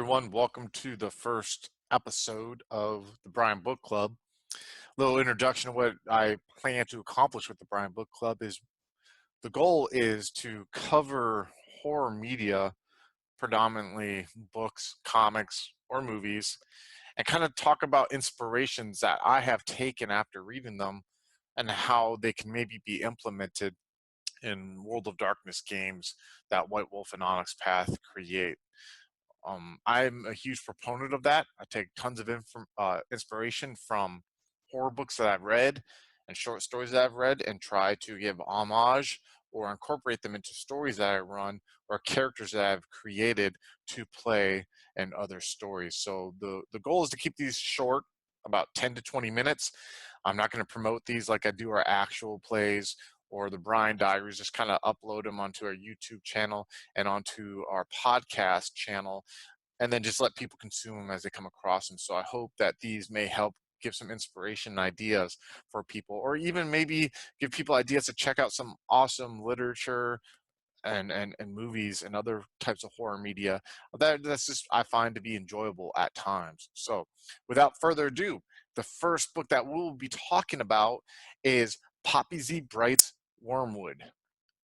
everyone. Welcome to the first episode of the Brian Book Club. Little introduction of what I plan to accomplish with the Brian Book Club is the goal is to cover horror media, predominantly books, comics, or movies, and kind of talk about inspirations that I have taken after reading them and how they can maybe be implemented in World of Darkness games that White Wolf and Onyx Path create. I'm a huge proponent of that. I take tons of inspiration from horror books that I've read and short stories that I've read and try to give homage or incorporate them into stories that I run or characters that I've created to play in other stories. So the goal is to keep these short, about 10 to 20 minutes. I'm not going to promote these like I do our actual plays or the Brian Diaries, just kind of upload them onto our YouTube channel and onto our podcast channel, and then just let people consume them as they come across them. So I hope that these may help give some inspiration and ideas for people, or even maybe give people ideas to check out some awesome literature and movies and other types of horror media that's just I find to be enjoyable at times. So without further ado, the first book that we'll be talking about is Poppy Z. Brite's Wormwood,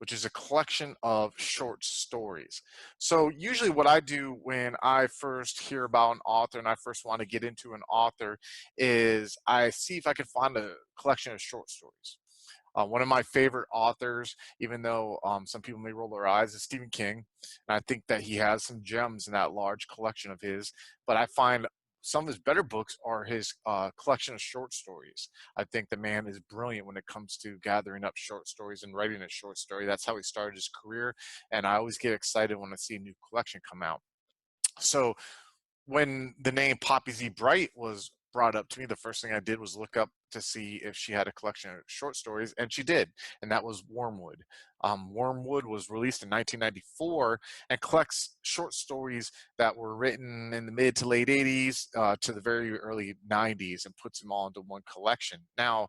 which is a collection of short stories. So usually what I do when I first hear about an author and I first want to get into an author is I see if I can find a collection of short stories. One of my favorite authors, even though some people may roll their eyes, is Stephen King. And I think that he has some gems in that large collection of his. But I find some of his better books are his collection of short stories. I think the man is brilliant when it comes to gathering up short stories and writing a short story. That's how he started his career. And I always get excited when I see a new collection come out. So when the name Poppy Z. Brite was brought up to me, the first thing I did was look up to see if she had a collection of short stories, and she did, and that was Wormwood. Wormwood was released in 1994 and collects short stories that were written in the mid to late 80s to the very early 90s and puts them all into one collection. Now,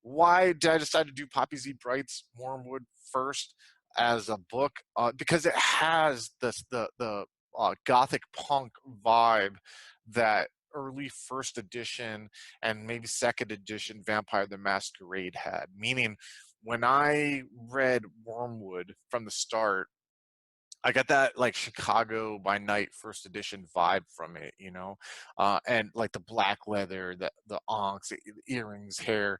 why did I decide to do Poppy Z. Brite's Wormwood first as a book? Because it has the gothic punk vibe that early first edition and maybe second edition Vampire the Masquerade had. Meaning, when I read Wormwood from the start, I got that like Chicago by Night first edition vibe from it, and like the black leather, the onks, the earrings, hair,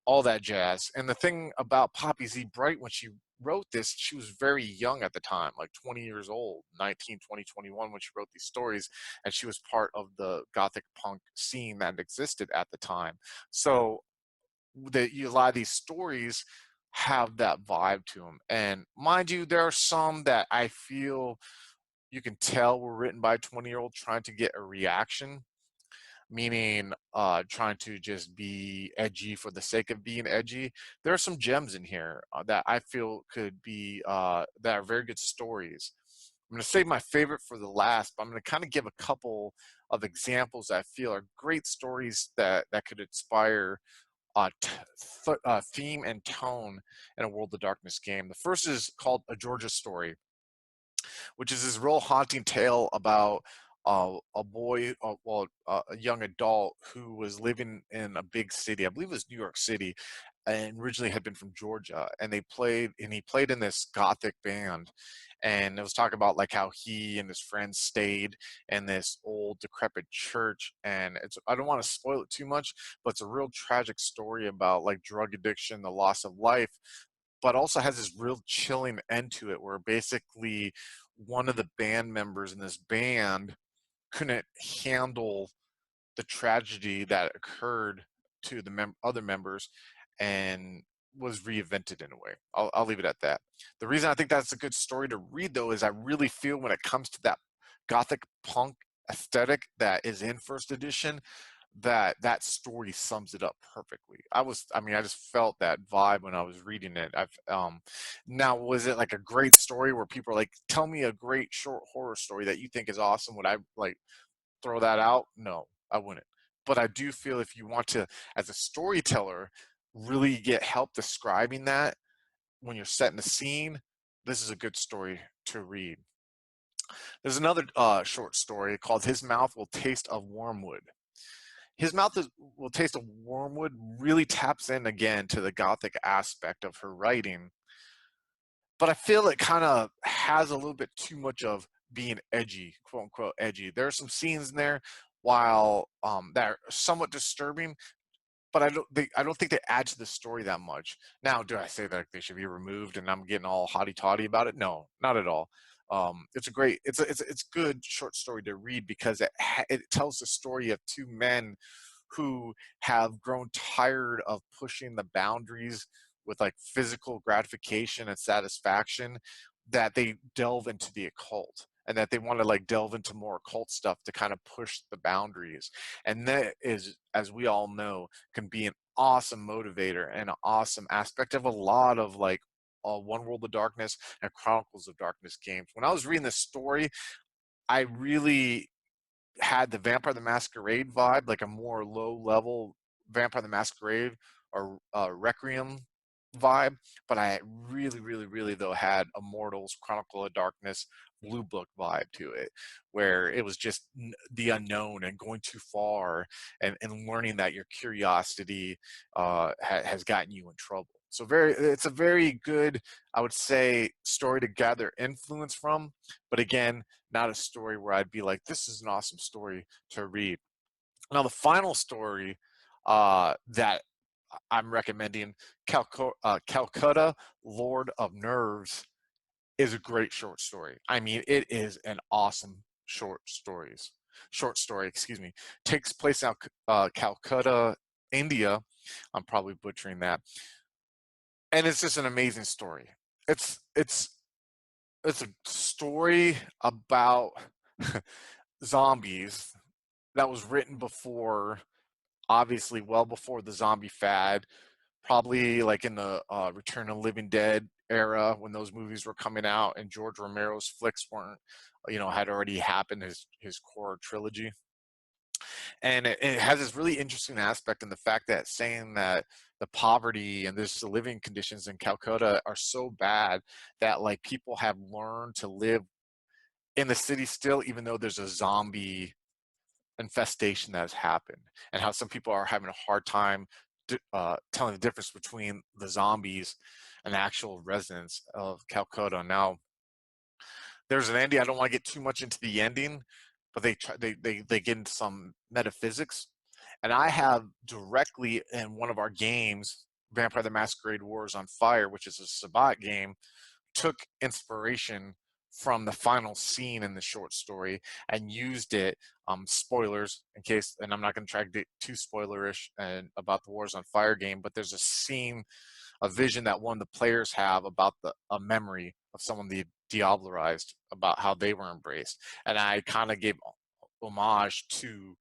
all that jazz. And the thing about Poppy Z. Brite, when she wrote this, she was very young at the time, like 20 years old, 19, 20, 21 when she wrote these stories. And she was part of the gothic punk scene that existed at the time. So a lot of these stories have that vibe to them. And mind you, there are some that I feel you can tell were written by a 20-year-old trying to get a reaction, meaning trying to just be edgy for the sake of being edgy. There are some gems in here that I feel could be that are very good stories. I'm going to save my favorite for the last, but I'm going to kind of give a couple of examples that I feel are great stories that could inspire theme and tone in a World of Darkness game. The first is called A Georgia Story, which is this real haunting tale about a boy, a young adult who was living in a big city. I believe it was New York City, and originally had been from Georgia. And he played in this gothic band. And it was talking about like how he and his friends stayed in this old decrepit church. And I don't want to spoil it too much, but it's a real tragic story about like drug addiction, the loss of life, but also has this real chilling end to it where basically one of the band members in this band couldn't handle the tragedy that occurred to the other members and was reinvented in a way. I'll leave it at that. The reason I think that's a good story to read, though, is I really feel when it comes to that gothic punk aesthetic that is in first edition, that story sums it up perfectly. I just felt that vibe when I was reading it. Now, was it like a great story where people are like, tell me a great short horror story that you think is awesome? Would I like throw that out? No, I wouldn't. But I do feel if you want to, as a storyteller, really get help describing that when you're setting the scene, this is a good story to read. There's another short story called His Mouth Will Taste of Wormwood. Will Taste of Wormwood really taps in again to the gothic aspect of her writing, but I feel it kind of has a little bit too much of being edgy, quote unquote edgy. There are some scenes in there while that are somewhat disturbing, but I don't think they add to the story that much. Now, do I say that they should be removed and I'm getting all hotty toddy about it? No, not at all. It's a great, it's good short story to read because it tells the story of two men who have grown tired of pushing the boundaries with like physical gratification and satisfaction, that they delve into the occult and that they want to like delve into more occult stuff to kind of push the boundaries. And that is, as we all know, can be an awesome motivator and an awesome aspect of a lot of like One World of Darkness and Chronicles of Darkness games. When I was reading this story, I really had the Vampire the Masquerade vibe, like a more low level Vampire the Masquerade or Requiem vibe, but I really though had Immortals, Chronicle of Darkness, Blue Book vibe to it, where it was just the unknown and going too far and learning that your curiosity has gotten you in trouble. So it's a very good, I would say, story to gather influence from, but again, not a story where I'd be like, this is an awesome story to read. Now, the final story that I'm recommending, Calcutta, Lord of Nerves, is a great short story. I mean, it is an awesome short story, excuse me. Takes place in Calcutta, India. I'm probably butchering that. And it's just an amazing story. It's it's it's a story about zombies that was written before, obviously well before the zombie fad, probably like in the Return of the Living Dead era when those movies were coming out and George Romero's flicks weren't, had already happened, his core trilogy. And it has this really interesting aspect in the fact that saying that the poverty and the living conditions in Calcutta are so bad that like people have learned to live in the city still, even though there's a zombie infestation that has happened, and how some people are having a hard time telling the difference between the zombies and actual residents of Calcutta. Now, there's an ending. I don't want to get too much into the ending, but they get into some metaphysics, and I have directly in one of our games, Vampire the Masquerade Wars on Fire, which is a Sabbat game, took inspiration from the final scene in the short story and used it. Spoilers in case, and I'm not going to try to get too spoilerish and about the Wars on Fire game, but there's a scene, a vision that one of the players have about a memory of someone they diablerized, about how they were embraced, and I kind of gave homage to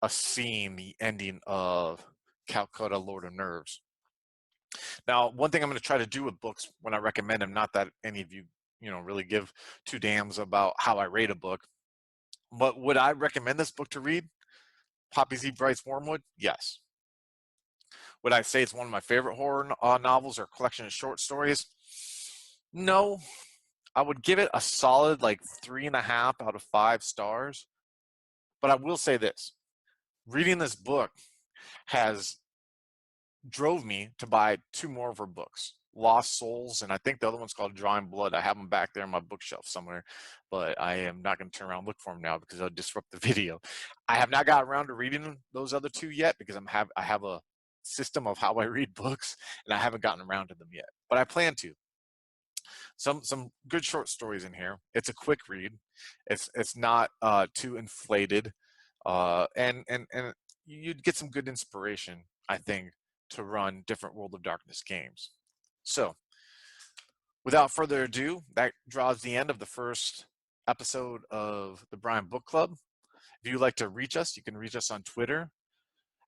a scene, the ending of Calcutta, Lord of Nerves. Now, one thing I'm going to try to do with books when I recommend them, not that any of you, really give two damns about how I rate a book, but would I recommend this book to read? Poppy Z. Brite's Wormwood? Yes. Would I say it's one of my favorite horror novels or collection of short stories? No. I would give it a solid like 3.5 out of 5 stars. But I will say this: reading this book has drove me to buy 2 more of her books, Lost Souls, and I think the other one's called Drawing Blood. I have them back there on my bookshelf somewhere, but I am not going to turn around and look for them now because I'll disrupt the video. I have not got around to reading those other 2 yet because I have a system of how I read books, and I haven't gotten around to them yet, but I plan to. Some good short stories in here. It's a quick read. It's not too inflated, and you'd get some good inspiration, I think, to run different World of Darkness games. So, without further ado, that draws the end of the first episode of the Brian Book Club. If you'd like to reach us, you can reach us on Twitter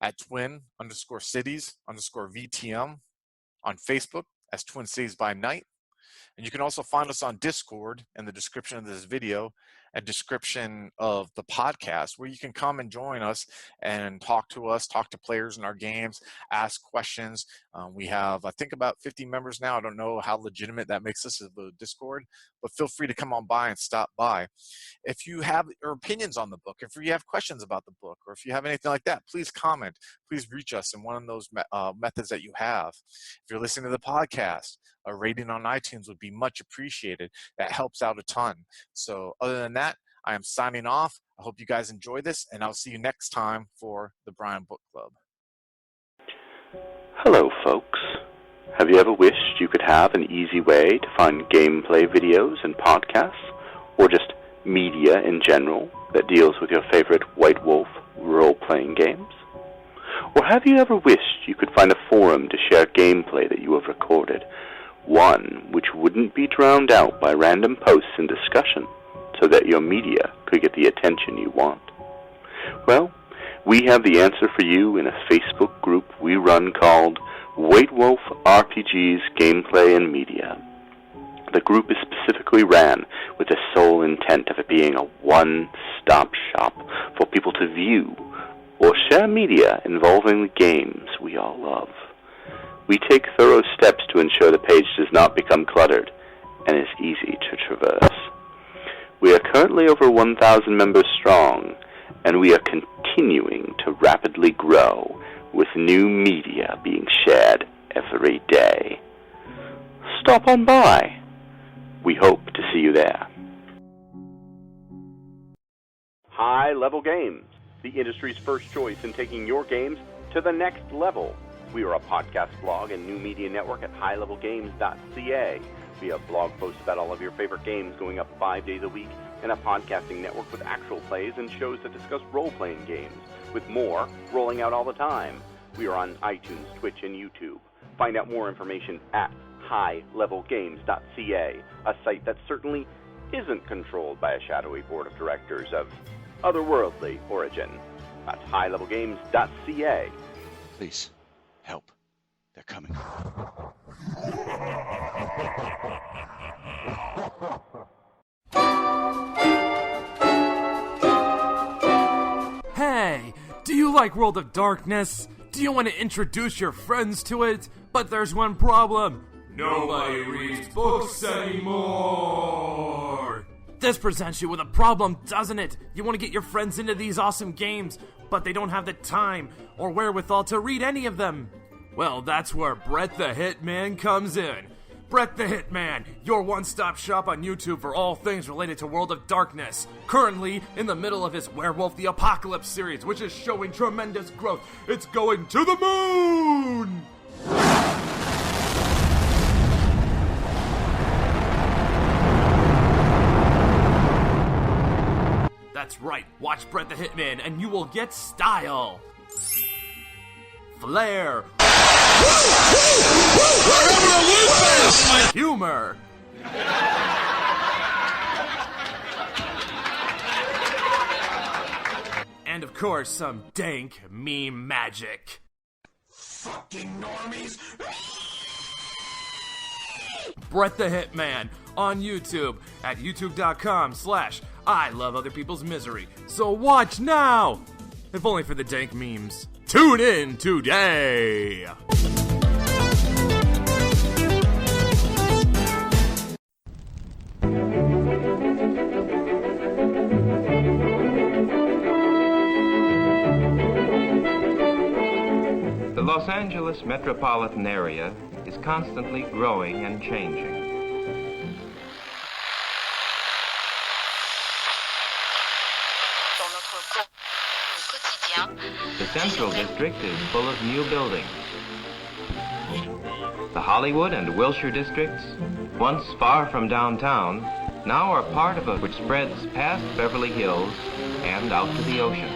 at twin_cities_VTM, on Facebook as Twin Cities by Night. And you can also find us on Discord in the description of this video and description of the podcast where you can come and join us and talk to us, talk to players in our games, ask questions. We have, I think, about 50 members now. I don't know how legitimate that makes us as the Discord, but feel free to come on by and stop by. If you have your opinions on the book, if you have questions about the book, or if you have anything like that, please comment. Please reach us in one of those methods that you have. If you're listening to the podcast, a rating on iTunes would be much appreciated. That helps out a ton. So other than that, I am signing off. I hope you guys enjoy this, and I'll see you next time for the Brine Book Club. Hello, folks. Have you ever wished you could have an easy way to find gameplay videos and podcasts, or just media in general that deals with your favorite White Wolf role-playing games? Or have you ever wished you could find a forum to share gameplay that you have recorded, one which wouldn't be drowned out by random posts and discussion, so that your media could get the attention you want? Well, we have the answer for you in a Facebook group we run called White Wolf RPGs Gameplay and Media. The group is specifically ran with the sole intent of it being a one-stop shop for people to view or share media involving the games we all love. We take thorough steps to ensure the page does not become cluttered and is easy to traverse. We are currently over 1,000 members strong, and we are continuing to rapidly grow, with new media being shared every day. Stop on by. We hope to see you there. High Level Games, the industry's first choice in taking your games to the next level. We are a podcast blog and new media network at highlevelgames.ca. We have blog posts about all of your favorite games going up 5 days a week, and a podcasting network with actual plays and shows that discuss role-playing games, with more rolling out all the time. We are on iTunes, Twitch, and YouTube. Find out more information at highlevelgames.ca, a site that certainly isn't controlled by a shadowy board of directors of otherworldly origin. That's highlevelgames.ca. Please, help. They're coming. Hey, do you like World of Darkness? Do you want to introduce your friends to it? But there's one problem. Nobody reads books anymore. This presents you with a problem, doesn't it? You want to get your friends into these awesome games, but they don't have the time or wherewithal to read any of them. Well, that's where Brite the Hitman comes in. Brite the Hitman, your one-stop shop on YouTube for all things related to World of Darkness. Currently in the middle of his Werewolf the Apocalypse series, which is showing tremendous growth. It's going to the moon! That's right, watch Brite the Hitman and you will get style, flair, humor, and of course some dank meme magic. Fucking normies! Brite the Hitman on YouTube at youtube.com/I love other people's misery. So watch now! If only for the dank memes. Tune in today! The Los Angeles metropolitan area is constantly growing and changing. The Central District is full of new buildings. The Hollywood and Wilshire districts, once far from downtown, now are part of a which spreads past Beverly Hills and out to the ocean.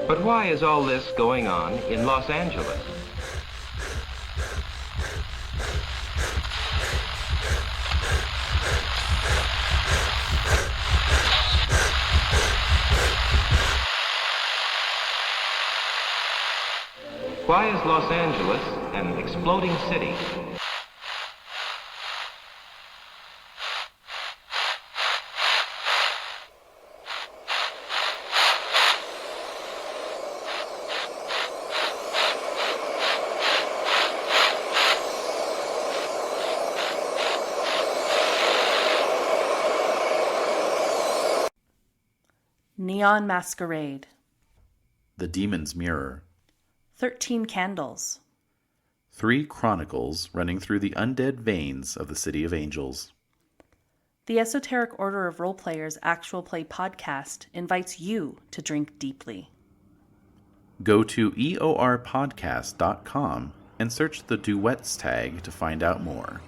But why is all this going on in Los Angeles? Why is Los Angeles an exploding city? Neon Masquerade. The Demon's Mirror. 13 Candles. 3 chronicles running through the undead veins of the City of Angels. The Esoteric Order of Roleplayers Actual Play podcast invites you to drink deeply. Go to eorpodcast.com and search the Duets tag to find out more.